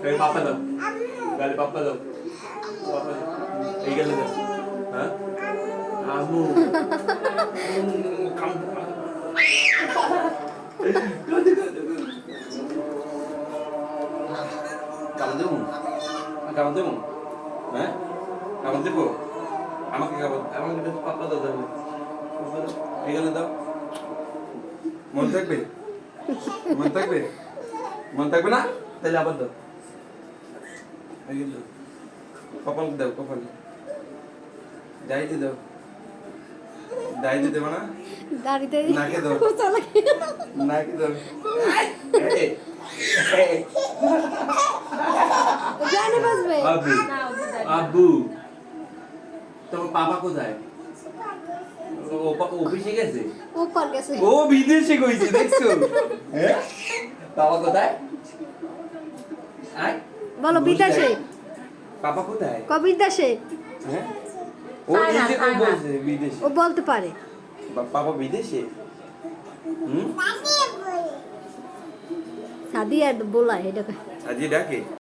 এই পাপা দাও গালি পাপা দাও এই গেলে দাও হ্যাঁ আমু কাম দেবো কাম দেবো হ্যাঁ কাম দেবো আমাকে আমাকে পাপা দাও দেবে এই গেলে দাও মন থাকবে মন থাকবে মন থাকবে না তাহলে আবার দাও কপাল দাও কপাল দাইতে দাও দাইতে দেবো না দাড়িতে নাকে দাও নাকে দাও গানে বাজবে আব্বু আব্বু তোমার পাপা কোথায় অফিসে গেছে উপর গেছে ও বিদেশে গইছে দেখছো হ্যাঁ বাবা কোথায় আয় বলো বিদেশে পাপা কোথায় বিদেশে হ্যাঁ ও এই যে ও বলছে বিদেশে ও বলতে পারে পাপা বিদেশে হুম সাদিয়া বলা এটা আজি ডাকে